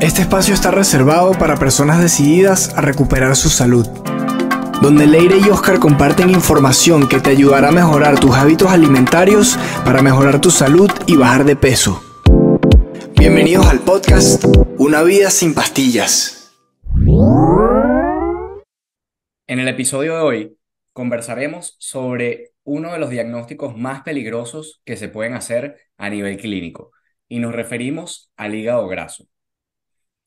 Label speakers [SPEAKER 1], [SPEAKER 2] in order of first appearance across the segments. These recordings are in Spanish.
[SPEAKER 1] Este espacio está reservado para personas decididas a recuperar su salud, donde Leire y Oscar comparten información que te ayudará a mejorar tus hábitos alimentarios para mejorar tu salud y bajar de peso. Bienvenidos al podcast Una vida sin pastillas.
[SPEAKER 2] En el episodio de hoy conversaremos sobre uno de los diagnósticos más peligrosos que se pueden hacer a nivel clínico y nos referimos al hígado graso.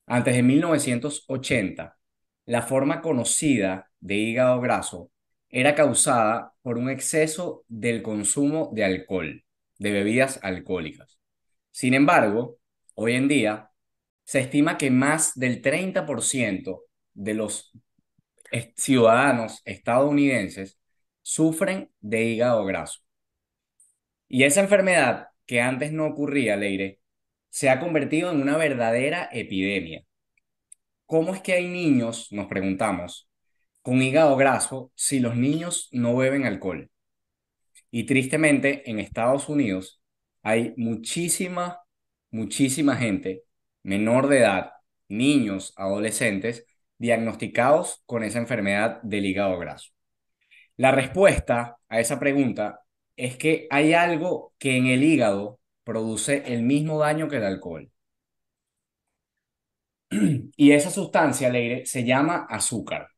[SPEAKER 2] Antes de 1980, la forma conocida de hígado graso era causada por un exceso del consumo de alcohol, de bebidas alcohólicas. Sin embargo, hoy en día se estima que más del 30% de los ciudadanos estadounidenses sufren de hígado graso. Y esa enfermedad que antes no ocurría, Leire, se ha convertido en una verdadera epidemia. ¿Cómo es que hay niños, nos preguntamos, con hígado graso si los niños no beben alcohol? Y tristemente, en Estados Unidos hay muchísima gente menor de edad, niños, adolescentes, diagnosticados con esa enfermedad del hígado graso. La respuesta a esa pregunta es que hay algo que en el hígado produce el mismo daño que el alcohol. Y esa sustancia, Leire, se llama azúcar.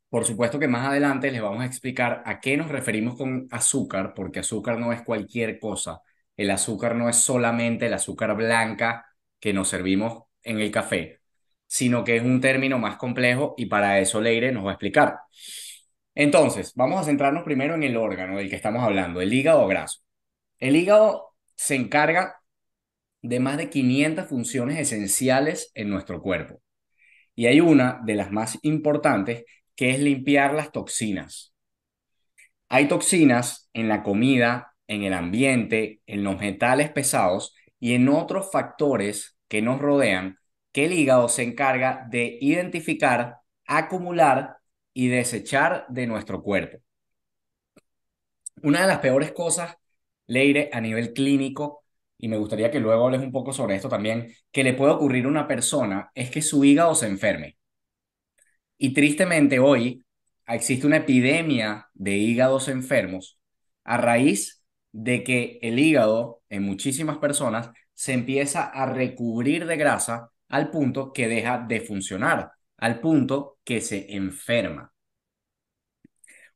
[SPEAKER 2] Por supuesto que más adelante les vamos a explicar a qué nos referimos con azúcar, porque azúcar no es cualquier cosa. El azúcar no es solamente el azúcar blanca que nos servimos en el café, sino que es un término más complejo y para eso Leire nos va a explicar. Entonces, vamos a centrarnos primero en el órgano del que estamos hablando, el hígado graso. El hígado se encarga de más de 500 funciones esenciales en nuestro cuerpo. Y hay una de las más importantes que es limpiar las toxinas. Hay toxinas en la comida, en el ambiente, en los metales pesados y en otros factores que nos rodean que el hígado se encarga de identificar, acumular y desechar de nuestro cuerpo. Una de las peores cosas, Leire, a nivel clínico, y me gustaría que luego hables un poco sobre esto también, que le puede ocurrir a una persona es que su hígado se enferme. Y tristemente hoy existe una epidemia de hígados enfermos a raíz de que el hígado en muchísimas personas se empieza a recubrir de grasa al punto que deja de funcionar, al punto que se enferma.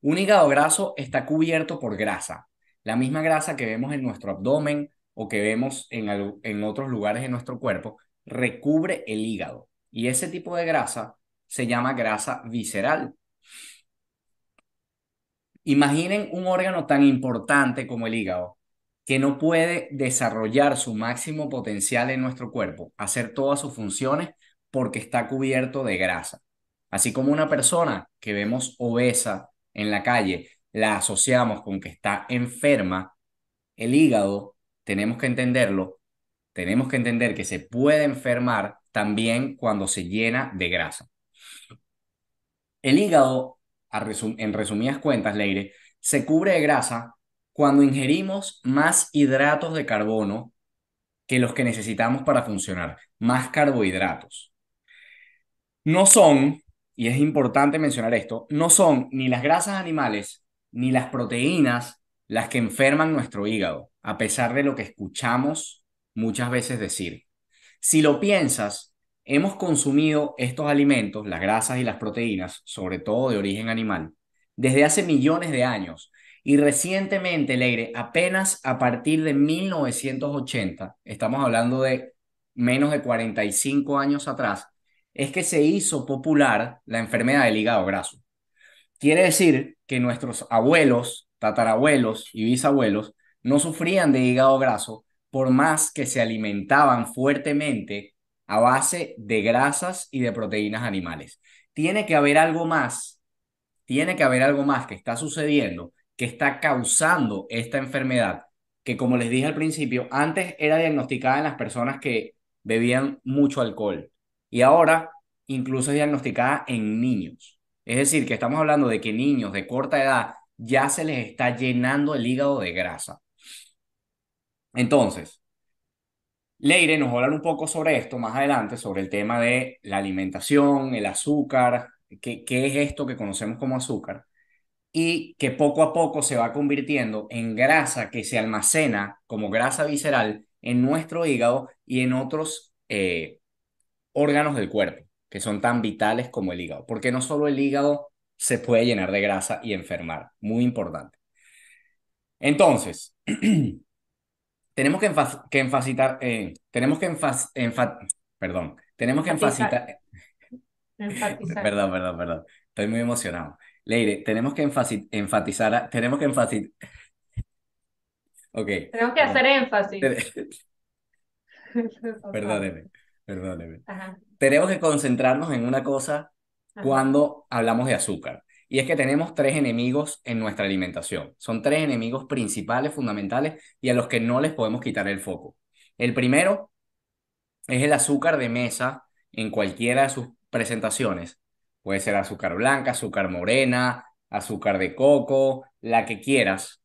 [SPEAKER 2] Un hígado graso está cubierto por grasa, la misma grasa que vemos en nuestro abdomen o que vemos en otros lugares de nuestro cuerpo, recubre el hígado. Y ese tipo de grasa se llama grasa visceral. Imaginen un órgano tan importante como el hígado, que no puede desarrollar su máximo potencial en nuestro cuerpo, hacer todas sus funciones porque está cubierto de grasa. Así como una persona que vemos obesa en la calle, la asociamos con que está enferma, el hígado, tenemos que entenderlo, tenemos que entender que se puede enfermar también cuando se llena de grasa. El hígado, en resumidas cuentas, Leire, se cubre de grasa cuando ingerimos más hidratos de carbono que los que necesitamos para funcionar, más carbohidratos. No son, y es importante mencionar esto, no son ni las grasas animales ni las proteínas las que enferman nuestro hígado, a pesar de lo que escuchamos muchas veces decir. Si lo piensas, hemos consumido estos alimentos, las grasas y las proteínas, sobre todo de origen animal, desde hace millones de años. Y recientemente, Leire, apenas a partir de 1980, estamos hablando de menos de 45 años atrás, es que se hizo popular la enfermedad del hígado graso. Quiere decir que nuestros abuelos, tatarabuelos y bisabuelos no sufrían de hígado graso por más que se alimentaban fuertemente a base de grasas y de proteínas animales. Tiene que haber algo más, tiene que haber algo más que está sucediendo, que está causando esta enfermedad, que como les dije al principio, antes era diagnosticada en las personas que bebían mucho alcohol y ahora incluso es diagnosticada en niños. Es decir, que estamos hablando de que niños de corta edad ya se les está llenando el hígado de grasa. Entonces, Leire nos va a hablar un poco sobre esto más adelante, sobre el tema de la alimentación, el azúcar, qué es esto que conocemos como azúcar y que poco a poco se va convirtiendo en grasa que se almacena como grasa visceral en nuestro hígado y en otros órganos del cuerpo, que son tan vitales como el hígado, porque no solo el hígado se puede llenar de grasa y enfermar, muy importante. Entonces, tenemos que perdón, tenemos que
[SPEAKER 3] Enfatizar,
[SPEAKER 2] enfatizar,
[SPEAKER 3] enfatizar.
[SPEAKER 2] perdón, estoy muy emocionado. Leire, tenemos que enfatizar, tenemos que enfatizar, ok,
[SPEAKER 3] Tenemos que hacer
[SPEAKER 2] perdón.
[SPEAKER 3] énfasis. Por favor.
[SPEAKER 2] Perdóneme, perdóneme.
[SPEAKER 3] Ajá,
[SPEAKER 2] Tenemos que concentrarnos en una cosa
[SPEAKER 3] ajá.
[SPEAKER 2] cuando hablamos de azúcar. Y es que tenemos tres enemigos en nuestra alimentación. Son tres enemigos principales, fundamentales, y a los que no les podemos quitar el foco. El primero es el azúcar de mesa en cualquiera de sus presentaciones. Puede ser azúcar blanca, azúcar morena, azúcar de coco, la que quieras.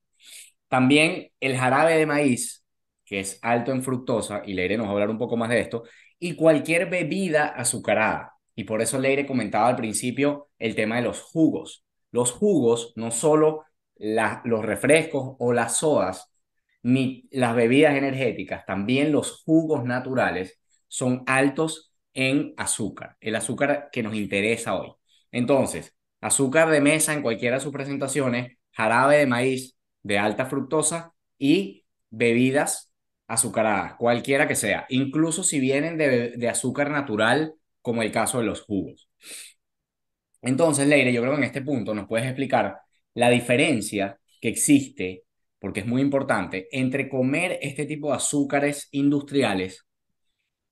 [SPEAKER 2] También el jarabe de maíz, que es alto en fructosa, y Leire nos va a hablar un poco más de esto, y cualquier bebida azucarada. Y por eso Leire comentaba al principio el tema de los jugos. Los jugos, no solo los refrescos o las sodas, ni las bebidas energéticas, también los jugos naturales son altos en azúcar, el azúcar que nos interesa hoy. Entonces, azúcar de mesa en cualquiera de sus presentaciones, jarabe de maíz de alta fructosa y bebidas azucaradas, cualquiera que sea, incluso si vienen de azúcar natural, como el caso de los jugos. Entonces, Leire, yo creo que en este punto nos puedes explicar la diferencia que existe, porque es muy importante, entre comer este tipo de azúcares industriales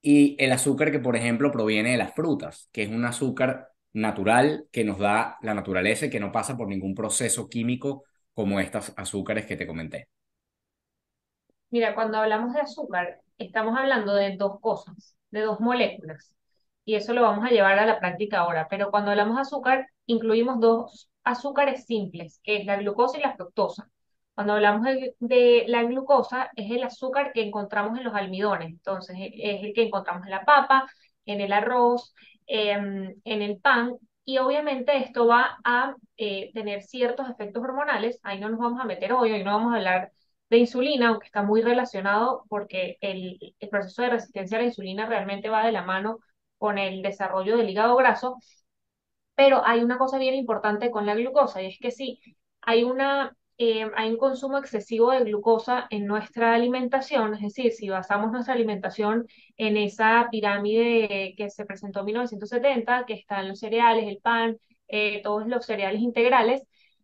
[SPEAKER 2] y el azúcar que, por ejemplo, proviene de las frutas, que es un azúcar natural que nos da la naturaleza y que no pasa por ningún proceso químico como estos azúcares que te comenté.
[SPEAKER 3] Mira, cuando hablamos de azúcar, estamos hablando de dos cosas, de dos moléculas. Y eso lo vamos a llevar a la práctica ahora. Pero cuando hablamos de azúcar, incluimos dos azúcares simples, que es la glucosa y la fructosa. Cuando hablamos de la glucosa, es el azúcar que encontramos en los almidones. Entonces, es el que encontramos en la papa, en el arroz, en el pan. Y obviamente esto va a tener ciertos efectos hormonales. Ahí no nos vamos a meter hoy no vamos a hablar de insulina, aunque está muy relacionado porque el proceso de resistencia a la insulina realmente va de la mano con el desarrollo del hígado graso, pero hay una cosa bien importante con la glucosa y es que sí, hay un consumo excesivo de glucosa en nuestra alimentación, es decir, si basamos nuestra alimentación en esa pirámide que se presentó en 1970, que están los cereales, el pan, todos los cereales integrales,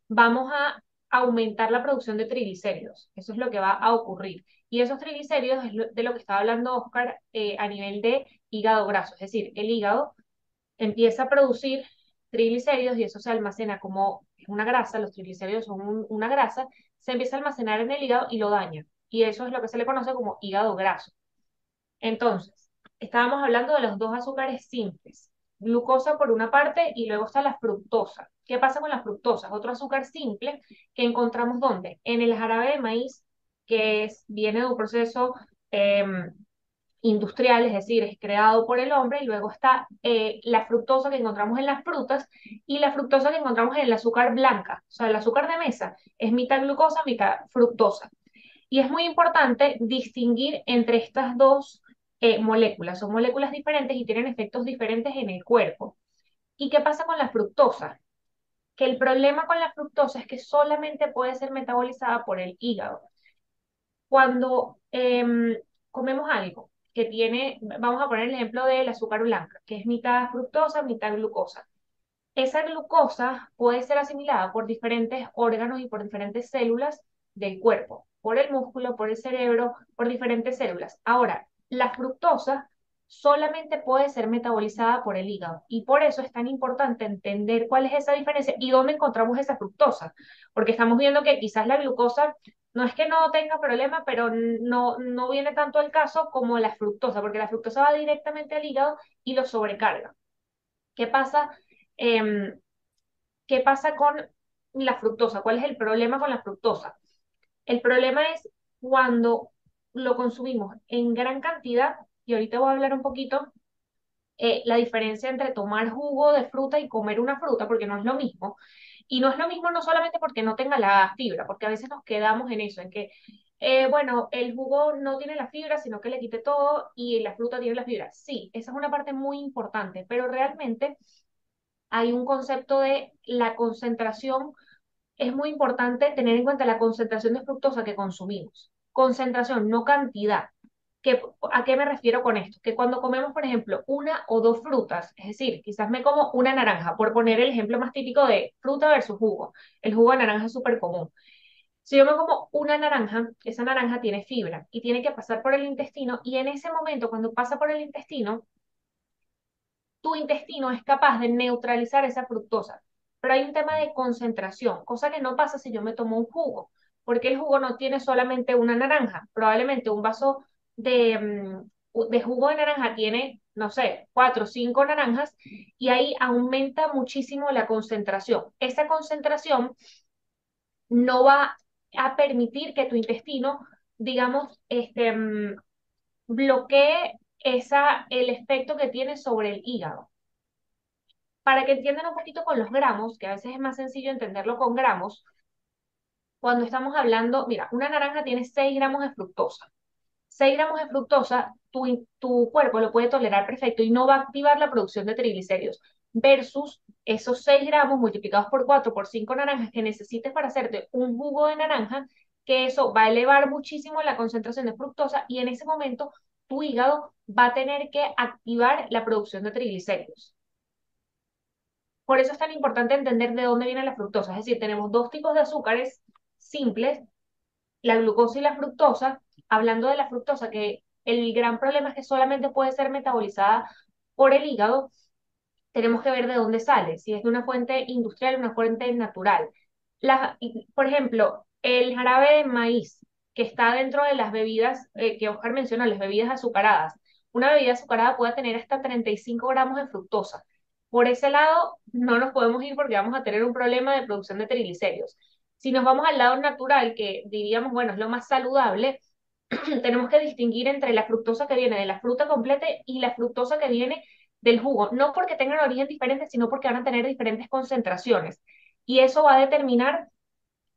[SPEAKER 3] vamos a aumentar la producción de triglicéridos. Eso es lo que va a ocurrir. Y esos triglicéridos es de lo que estaba hablando Oscar a nivel de hígado graso, es decir, el hígado empieza a producir triglicéridos y eso se almacena como una grasa, los triglicéridos son una grasa, se empieza a almacenar en el hígado y lo daña. Y eso es lo que se le conoce como hígado graso. Entonces, estábamos hablando de los dos azúcares simples, glucosa por una parte y luego está la fructosa. ¿Qué pasa con la fructosa? Otro azúcar simple que encontramos ¿dónde? En el jarabe de maíz, viene de un proceso industrial, es decir, es creado por el hombre, y luego está la fructosa que encontramos en las frutas y la fructosa que encontramos en el azúcar blanca, o sea, el azúcar de mesa es mitad glucosa, mitad fructosa. Y es muy importante distinguir entre estas dos moléculas, son moléculas diferentes y tienen efectos diferentes en el cuerpo. ¿Y qué pasa con la fructosa? Que el problema con la fructosa es que solamente puede ser metabolizada por el hígado. Cuando comemos algo que tiene, vamos a poner el ejemplo del azúcar blanca, que es mitad fructosa, mitad glucosa. Esa glucosa puede ser asimilada por diferentes órganos y por diferentes células del cuerpo, por el músculo, por el cerebro, por diferentes células. Ahora, la fructosa solamente puede ser metabolizada por el hígado y por eso es tan importante entender cuál es esa diferencia y dónde encontramos esa fructosa, porque estamos viendo que quizás la glucosa no es que no tenga problema, pero no viene tanto al caso como la fructosa, porque la fructosa va directamente al hígado y lo sobrecarga. ¿Qué pasa? Em, ¿Qué pasa con la fructosa? ¿Cuál es el problema con la fructosa? El problema es cuando lo consumimos en gran cantidad, y ahorita voy a hablar un poquito la diferencia entre tomar jugo de fruta y comer una fruta, porque no es lo mismo. Y no es lo mismo no solamente porque no tenga la fibra, porque a veces nos quedamos en eso, en que, bueno, el jugo no tiene la fibra, sino que le quite todo y la fruta tiene la fibra. Sí, esa es una parte muy importante, pero realmente hay un concepto de la concentración. Es muy importante tener en cuenta la concentración de fructosa que consumimos. Concentración, no cantidad. ¿A qué me refiero con esto? Que cuando comemos, por ejemplo, una o dos frutas, es decir, quizás me como una naranja, por poner el ejemplo más típico de fruta versus jugo. El jugo de naranja es súper común. Si yo me como una naranja, esa naranja tiene fibra y tiene que pasar por el intestino, y en ese momento, cuando pasa por el intestino, tu intestino es capaz de neutralizar esa fructosa. Pero hay un tema de concentración, cosa que no pasa si yo me tomo un jugo, porque el jugo no tiene solamente una naranja. Probablemente un vaso de jugo de naranja tiene, no sé, cuatro o cinco naranjas, y ahí aumenta muchísimo la concentración. Esa concentración no va a permitir que tu intestino, digamos, bloquee el efecto que tiene sobre el hígado. Para que entiendan un poquito con los gramos, que a veces es más sencillo entenderlo con gramos, cuando estamos hablando, mira, una naranja tiene 6 gramos de fructosa. 6 gramos de fructosa, tu cuerpo lo puede tolerar perfecto y no va a activar la producción de triglicéridos, versus esos 6 gramos multiplicados por 4 por 5 naranjas que necesites para hacerte un jugo de naranja, que eso va a elevar muchísimo la concentración de fructosa, y en ese momento tu hígado va a tener que activar la producción de triglicéridos. Por eso es tan importante entender de dónde viene la fructosa. Es decir, tenemos dos tipos de azúcares simples, la glucosa y la fructosa. Hablando de la fructosa, que el gran problema es que solamente puede ser metabolizada por el hígado, tenemos que ver de dónde sale, si es de una fuente industrial o una fuente natural. Por ejemplo, el jarabe de maíz que está dentro de las bebidas que Oscar mencionó, las bebidas azucaradas. Una bebida azucarada puede tener hasta 35 gramos de fructosa. Por ese lado, no nos podemos ir porque vamos a tener un problema de producción de triglicéridos. Si nos vamos al lado natural, que diríamos, bueno, es lo más saludable, tenemos que distinguir entre la fructosa que viene de la fruta completa y la fructosa que viene del jugo, no porque tengan origen diferente, sino porque van a tener diferentes concentraciones. Y eso va a determinar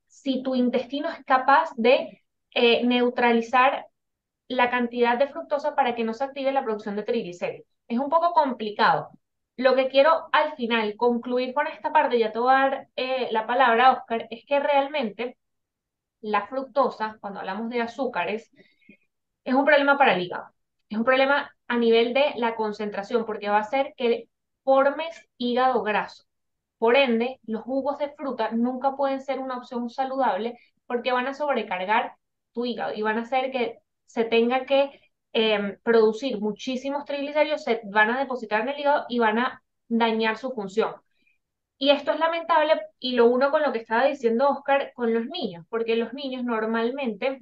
[SPEAKER 3] si tu intestino es capaz de neutralizar la cantidad de fructosa para que no se active la producción de triglicéridos. Es un poco complicado. Lo que quiero al final concluir con esta parte, ya te voy a dar la palabra, Oscar, es que realmente la fructosa, cuando hablamos de azúcares, es un problema para el hígado. Es un problema a nivel de la concentración, porque va a hacer que formes hígado graso. Por ende, los jugos de fruta nunca pueden ser una opción saludable porque van a sobrecargar tu hígado y van a hacer que se tenga que producir muchísimos triglicéridos, se van a depositar en el hígado y van a dañar su función. Y esto es lamentable, y lo uno con lo que estaba diciendo Oscar con los niños, porque los niños normalmente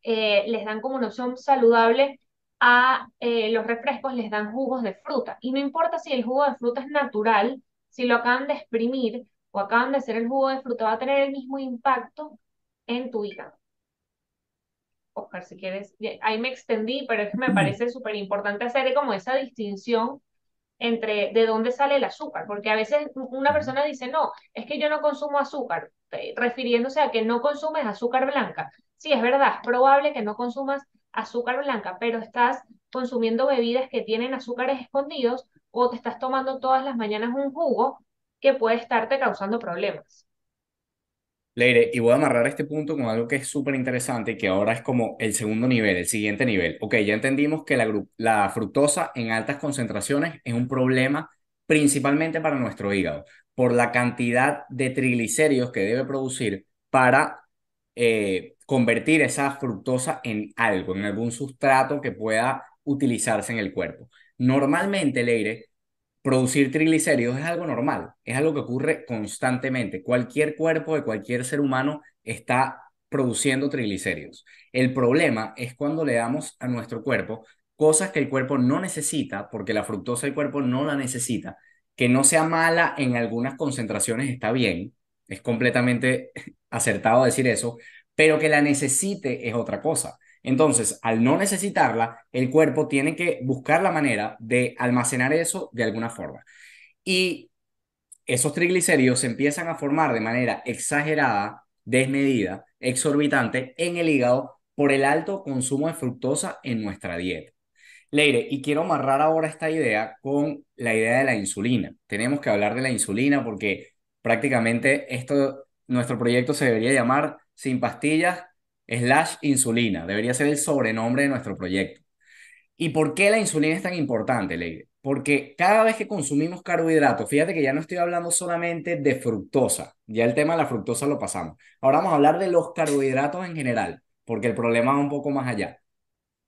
[SPEAKER 3] les dan como una opción saludable a los refrescos, les dan jugos de fruta. Y no importa si el jugo de fruta es natural, si lo acaban de exprimir o acaban de hacer el jugo de fruta, va a tener el mismo impacto en tu hígado. Oscar, si quieres, ahí me extendí, pero es que me parece súper importante hacer como esa distinción entre de dónde sale el azúcar, porque a veces una persona dice, no, es que yo no consumo azúcar, refiriéndose a que no consumes azúcar blanca. Sí, es verdad, es probable que no consumas azúcar blanca, pero estás consumiendo bebidas que tienen azúcares escondidos, o te estás tomando todas las mañanas un jugo que puede estarte causando problemas.
[SPEAKER 2] Leire, y voy a amarrar este punto con algo que es súper interesante, que ahora es como el segundo nivel, el siguiente nivel. Ok, ya entendimos que la fructosa en altas concentraciones es un problema principalmente para nuestro hígado, por la cantidad de triglicéridos que debe producir para convertir esa fructosa en algo, en algún sustrato que pueda utilizarse en el cuerpo. Normalmente, Leire, producir triglicéridos es algo normal, es algo que ocurre constantemente. Cualquier cuerpo de cualquier ser humano está produciendo triglicéridos. El problema es cuando le damos a nuestro cuerpo cosas que el cuerpo no necesita, porque la fructosa el cuerpo no la necesita. Que no sea mala en algunas concentraciones está bien, es completamente acertado decir eso, pero que la necesite es otra cosa. Entonces, al no necesitarla, el cuerpo tiene que buscar la manera de almacenar eso de alguna forma. Y esos triglicéridos se empiezan a formar de manera exagerada, desmedida, exorbitante en el hígado por el alto consumo de fructosa en nuestra dieta. Leire, y quiero amarrar ahora esta idea con la idea de la insulina. Tenemos que hablar de la insulina porque prácticamente nuestro proyecto se debería llamar Sin pastillas slash insulina. Debería ser el sobrenombre de nuestro proyecto. ¿Y por qué la insulina es tan importante, Leire? Porque cada vez que consumimos carbohidratos, fíjate que ya no estoy hablando solamente de fructosa, ya el tema de la fructosa lo pasamos. Ahora vamos a hablar de los carbohidratos en general, porque el problema va un poco más allá.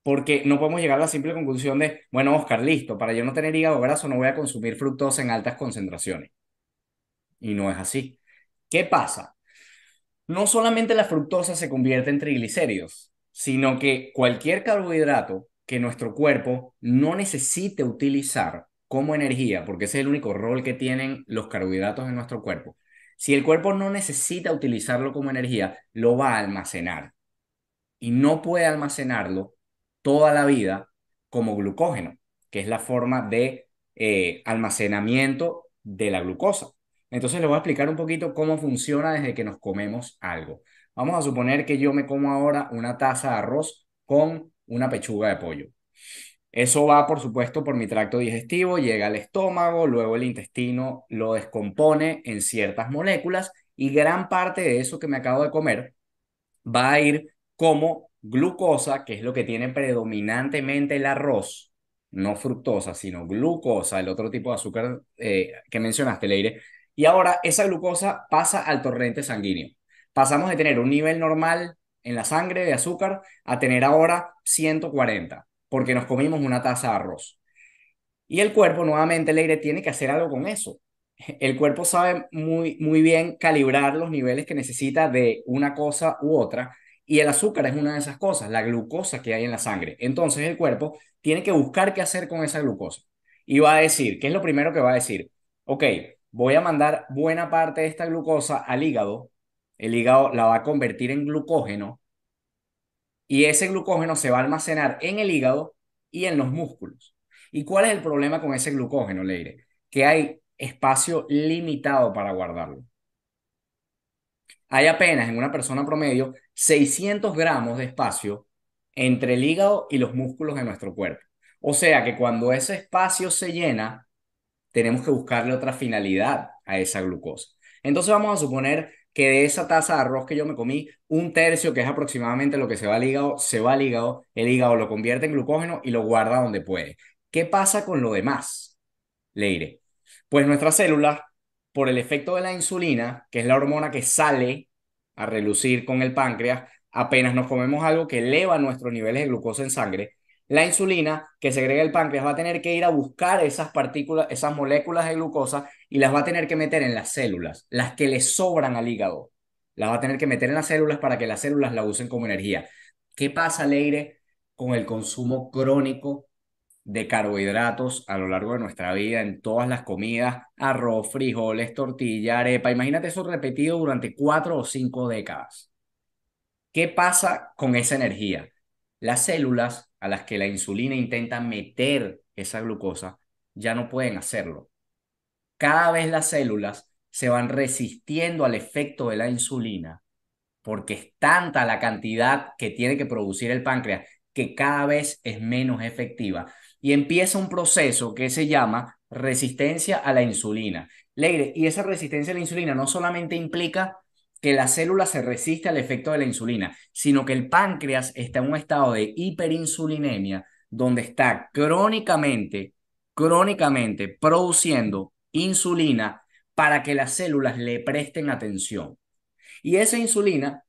[SPEAKER 2] Porque no podemos llegar a la simple conclusión de, bueno, Oscar, listo, para yo no tener hígado graso no voy a consumir fructosa en altas concentraciones. Y no es así. ¿Qué pasa? No solamente la fructosa se convierte en triglicéridos, sino que cualquier carbohidrato que nuestro cuerpo no necesite utilizar como energía, porque ese es el único rol que tienen los carbohidratos en nuestro cuerpo, si el cuerpo no necesita utilizarlo como energía, lo va a almacenar y no puede almacenarlo toda la vida como glucógeno, que es la forma de almacenamiento de la glucosa. Entonces les voy a explicar un poquito cómo funciona desde que nos comemos algo. Vamos a suponer que yo me como ahora una taza de arroz con una pechuga de pollo. Eso va, por supuesto, por mi tracto digestivo, llega al estómago, luego el intestino lo descompone en ciertas moléculas y gran parte de eso que me acabo de comer va a ir como glucosa, que es lo que tiene predominantemente el arroz, no fructosa, sino glucosa, el otro tipo de azúcar que mencionaste, Leire. Y ahora esa glucosa pasa al torrente sanguíneo. Pasamos de tener un nivel normal en la sangre de azúcar a tener ahora 140, porque nos comimos una taza de arroz. Y el cuerpo, nuevamente, Leire, tiene que hacer algo con eso. El cuerpo sabe muy bien calibrar los niveles que necesita de una cosa u otra, y el azúcar es una de esas cosas, la glucosa que hay en la sangre. Entonces el cuerpo tiene que buscar qué hacer con esa glucosa. Y va a decir, ¿qué es lo primero que va a decir? Ok, voy a mandar buena parte de esta glucosa al hígado, el hígado la va a convertir en glucógeno, y ese glucógeno se va a almacenar en el hígado y en los músculos. ¿Y cuál es el problema con ese glucógeno, Leire? Que hay espacio limitado para guardarlo. Hay apenas en una persona promedio 600 gramos de espacio entre el hígado y los músculos de nuestro cuerpo. O sea que cuando ese espacio se llena, tenemos que buscarle otra finalidad a esa glucosa. Entonces vamos a suponer que de esa taza de arroz que yo me comí, un tercio, que es aproximadamente lo que se va al hígado, se va al hígado, el hígado lo convierte en glucógeno y lo guarda donde puede. ¿Qué pasa con lo demás, Leire? Pues nuestras células, por el efecto de la insulina, que es la hormona que sale a relucir con el páncreas, apenas nos comemos algo que eleva nuestros niveles de glucosa en sangre, la insulina que segrega el páncreas va a tener que ir a buscar esas partículas, esas moléculas de glucosa y las va a tener que meter en las células, las que le sobran al hígado. Las va a tener que meter en las células para que las células la usen como energía. ¿Qué pasa, Leire, con el consumo crónico de carbohidratos a lo largo de nuestra vida en todas las comidas? Arroz, frijoles, tortilla, arepa. Imagínate eso repetido durante 4 o 5 décadas. ¿Qué pasa con esa energía? Las células a las que la insulina intenta meter esa glucosa ya no pueden hacerlo. Cada vez las células se van resistiendo al efecto de la insulina porque es tanta la cantidad que tiene que producir el páncreas que cada vez es menos efectiva y empieza un proceso que se llama resistencia a la insulina. Leire, y esa resistencia a la insulina no solamente implica que la célula se resiste al efecto de la insulina, sino que el páncreas está en un estado de hiperinsulinemia donde está crónicamente produciendo insulina para que las células le presten atención. Y esa insulina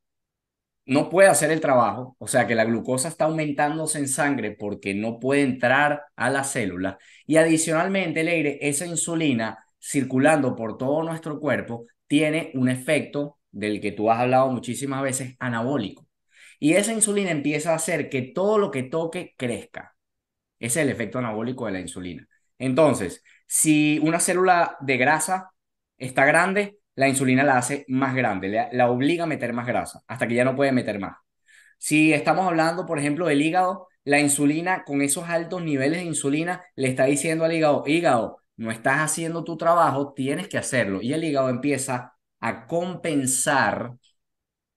[SPEAKER 2] no puede hacer el trabajo, o sea que la glucosa está aumentándose en sangre porque no puede entrar a la célula. Y adicionalmente, Leire, esa insulina circulando por todo nuestro cuerpo tiene un efecto del que tú has hablado muchísimas veces, anabólico. Y esa insulina empieza a hacer que todo lo que toque crezca. Ese es el efecto anabólico de la insulina. Entonces, si una célula de grasa está grande, la insulina la hace más grande, la obliga a meter más grasa hasta que ya no puede meter más. Si estamos hablando, por ejemplo, del hígado, la insulina, con esos altos niveles de insulina, le está diciendo al hígado, hígado, no estás haciendo tu trabajo, tienes que hacerlo. Y el hígado empieza a compensar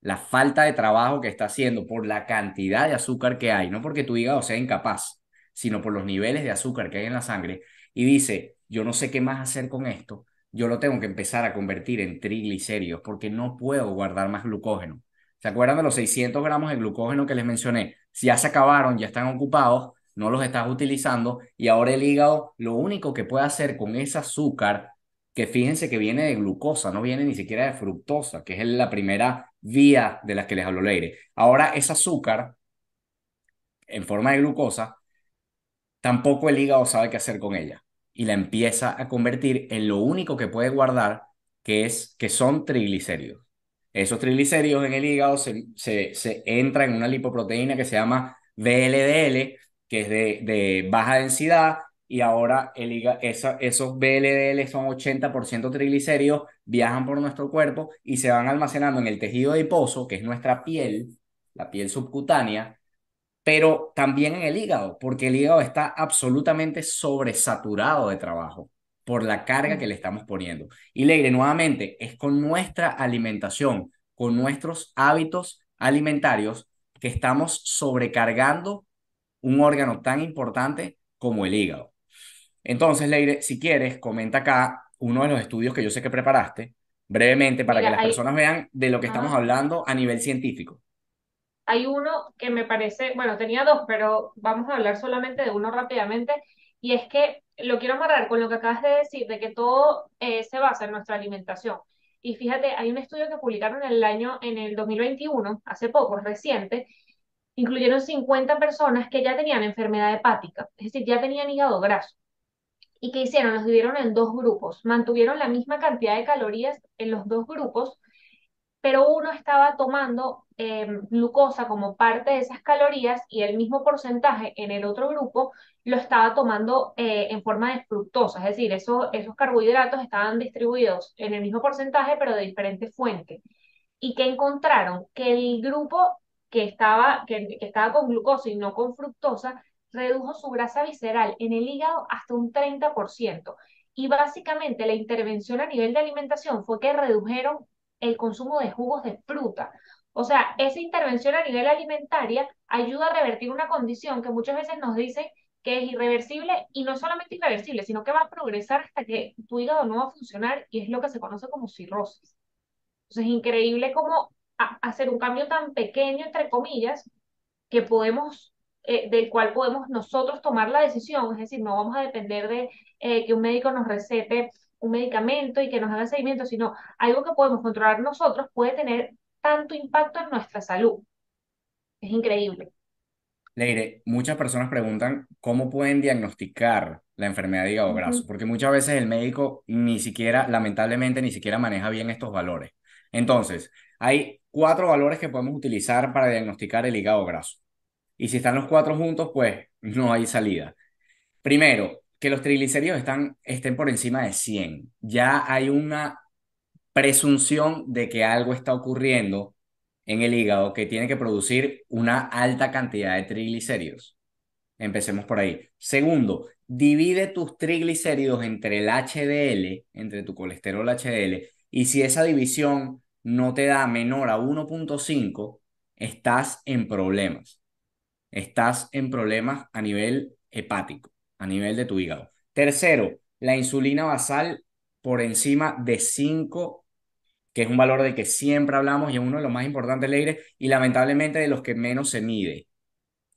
[SPEAKER 2] la falta de trabajo que está haciendo por la cantidad de azúcar que hay, no porque tu hígado sea incapaz, sino por los niveles de azúcar que hay en la sangre, y dice, yo no sé qué más hacer con esto, yo lo tengo que empezar a convertir en triglicéridos porque no puedo guardar más glucógeno. ¿Se acuerdan de los 600 gramos de glucógeno que les mencioné? Si ya se acabaron, ya están ocupados, no los estás utilizando y ahora el hígado lo único que puede hacer con ese azúcar, que fíjense que viene de glucosa, no viene ni siquiera de fructosa, que es la primera vía de las que les habló Leire. Ahora ese azúcar en forma de glucosa, tampoco el hígado sabe qué hacer con ella y la empieza a convertir en lo único que puede guardar, que son triglicéridos. Esos triglicéridos en el hígado se entra en una lipoproteína que se llama VLDL, que es de baja densidad, y ahora esos VLDL son 80% triglicéridos, viajan por nuestro cuerpo y se van almacenando en el tejido adiposo, que es nuestra piel, la piel subcutánea, pero también en el hígado, porque el hígado está absolutamente sobresaturado de trabajo por la carga que le estamos poniendo. Y Leire, nuevamente, es con nuestra alimentación, con nuestros hábitos alimentarios, que estamos sobrecargando un órgano tan importante como el hígado. Entonces, Leire, si quieres, comenta acá uno de los estudios que yo sé que preparaste, brevemente, para que
[SPEAKER 3] Mira,
[SPEAKER 2] las personas vean de lo que estamos
[SPEAKER 3] ajá,
[SPEAKER 2] hablando a nivel científico.
[SPEAKER 3] hay uno que me parece, bueno, tenía dos, pero vamos a hablar solamente de uno rápidamente, y es que lo quiero amarrar con lo que acabas de decir, de que todo se basa en nuestra alimentación. Y fíjate, hay un estudio que publicaron en el 2021, hace poco, es reciente, incluyeron 50 personas que ya tenían enfermedad hepática, es decir, ya tenían hígado graso. ¿Y qué hicieron? Los dividieron en dos grupos, mantuvieron la misma cantidad de calorías en los dos grupos, pero uno estaba tomando glucosa como parte de esas calorías y el mismo porcentaje en el otro grupo lo estaba tomando en forma de fructosa, es decir, esos carbohidratos estaban distribuidos en el mismo porcentaje pero de diferente fuente. ¿Y qué encontraron? Que el grupo que estaba con glucosa y no con fructosa redujo su grasa visceral en el hígado hasta un 30%. Y básicamente la intervención a nivel de alimentación fue que redujeron el consumo de jugos de fruta. O sea, esa intervención a nivel alimentaria ayuda a revertir una condición que muchas veces nos dicen que es irreversible y no solamente irreversible, sino que va a progresar hasta que tu hígado no va a funcionar y es lo que se conoce como cirrosis. Entonces, es increíble cómo hacer un cambio tan pequeño, entre comillas, que podemos, del cual podemos nosotros tomar la decisión, es decir, no vamos a depender de que un médico nos recete un medicamento y que nos haga seguimiento, sino algo que podemos controlar nosotros puede tener tanto impacto en nuestra salud. Es increíble.
[SPEAKER 2] Leire, muchas personas preguntan cómo pueden diagnosticar la enfermedad de hígado graso,
[SPEAKER 3] Ujú.
[SPEAKER 2] porque muchas veces el médico ni siquiera, lamentablemente, ni siquiera maneja bien estos valores. Entonces, hay cuatro valores que podemos utilizar para diagnosticar el hígado graso. Y si están los cuatro juntos, pues no hay salida. Primero, que los triglicéridos estén por encima de 100. Ya hay una presunción de que algo está ocurriendo en el hígado que tiene que producir una alta cantidad de triglicéridos. Empecemos por ahí. Segundo, divide tus triglicéridos entre el HDL, entre tu colesterol HDL, y si esa división no te da menor a 1,5, estás en problemas. Estás en problemas a nivel hepático, a nivel de tu hígado. Tercero, la insulina basal por encima de 5, que es un valor del que siempre hablamos y es uno de los más importantes, Leire, y lamentablemente de los que menos se mide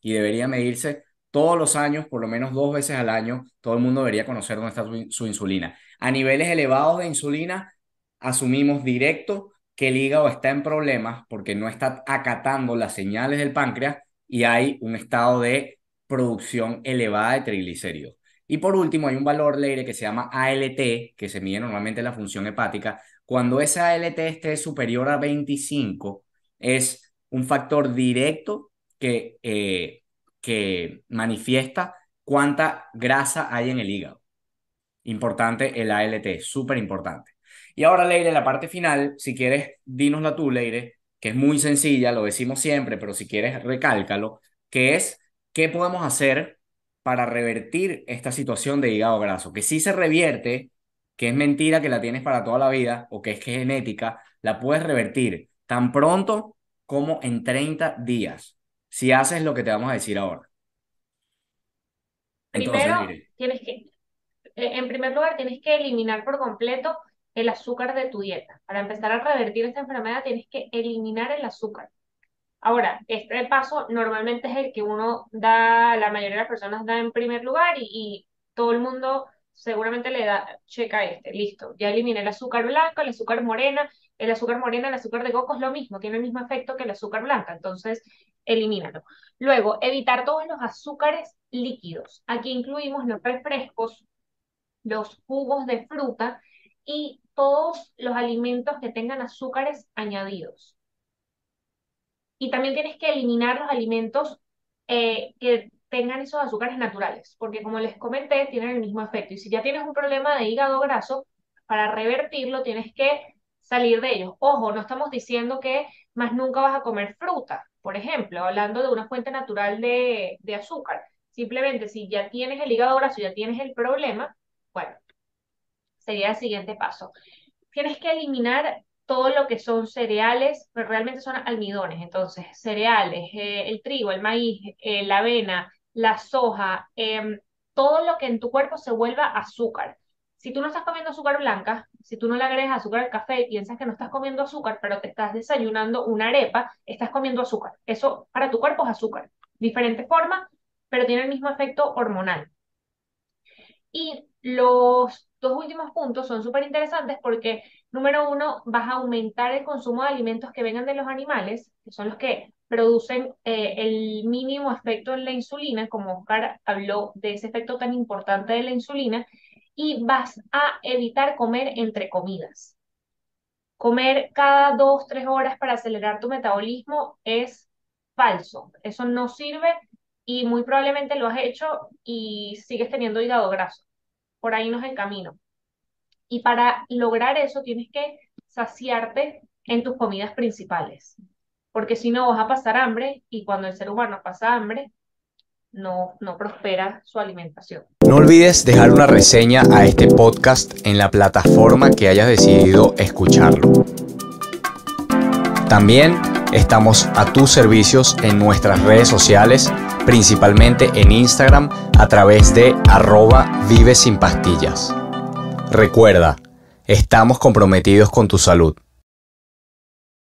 [SPEAKER 2] y debería medirse todos los años, por lo menos 2 veces al año. Todo el mundo debería conocer dónde está su insulina. A niveles elevados de insulina, asumimos directo que el hígado está en problemas porque no está acatando las señales del páncreas y hay un estado de producción elevada de triglicéridos. Y por último, hay un valor, Leire, que se llama ALT, que se mide normalmente en la función hepática. Cuando ese ALT esté superior a 25, es un factor directo que manifiesta cuánta grasa hay en el hígado. Importante el ALT, súper importante. Y ahora, Leire, la parte final, si quieres, dínosla tú, Leire. que es muy sencilla, lo decimos siempre, pero si quieres recálcalo, que es qué podemos hacer para revertir esta situación de hígado graso, que sí se revierte, que es mentira que la tienes para toda la vida o que es genética, la puedes revertir tan pronto como en 30 días, si haces lo que te vamos a decir ahora. Entonces,
[SPEAKER 3] Primero,
[SPEAKER 2] Leire,
[SPEAKER 3] en primer lugar, tienes que eliminar por completo el azúcar de tu dieta. Para empezar a revertir esta enfermedad, tienes que eliminar el azúcar. Ahora, este paso normalmente es el que uno da, la mayoría de las personas da en primer lugar y todo el mundo seguramente le da, checa este, listo, ya eliminé el azúcar blanco, el azúcar morena, el azúcar de coco es lo mismo, tiene el mismo efecto que el azúcar blanca, entonces elimínalo. Luego, evitar todos los azúcares líquidos. Aquí incluimos los refrescos, los jugos de fruta y todos los alimentos que tengan azúcares añadidos. Y también tienes que eliminar los alimentos que tengan esos azúcares naturales, porque como les comenté, tienen el mismo efecto. Y si ya tienes un problema de hígado graso, para revertirlo tienes que salir de ellos. Ojo, no estamos diciendo que más nunca vas a comer fruta, por ejemplo, hablando de una fuente natural de azúcar. Simplemente si ya tienes el hígado graso, ya tienes el problema, bueno, sería el siguiente paso. Tienes que eliminar todo lo que son cereales, pero realmente son almidones. Entonces, cereales, el trigo, el maíz, la avena, la soja, todo lo que en tu cuerpo se vuelva azúcar. Si tú no estás comiendo azúcar blanca, si tú no le agregas azúcar al café y piensas que no estás comiendo azúcar, pero te estás desayunando una arepa, estás comiendo azúcar. Eso para tu cuerpo es azúcar. Diferente forma, pero tiene el mismo efecto hormonal. Y los dos últimos puntos son súper interesantes porque, número uno, vas a aumentar el consumo de alimentos que vengan de los animales, que son los que producen el mínimo efecto en la insulina, como Oscar habló de ese efecto tan importante de la insulina, y vas a evitar comer entre comidas. Comer cada 2, 3 horas para acelerar tu metabolismo es falso. Eso no sirve y muy probablemente lo has hecho y sigues teniendo hígado graso. Por ahí no es el camino. Y para lograr eso tienes que saciarte en tus comidas principales, porque si no vas a pasar hambre y cuando el ser humano pasa hambre, no prospera su alimentación.
[SPEAKER 4] No olvides dejar una reseña a este podcast en la plataforma que hayas decidido escucharlo. También estamos a tus servicios en nuestras redes sociales, principalmente en Instagram a través de @vivesinpastillas. Recuerda, estamos comprometidos con tu salud.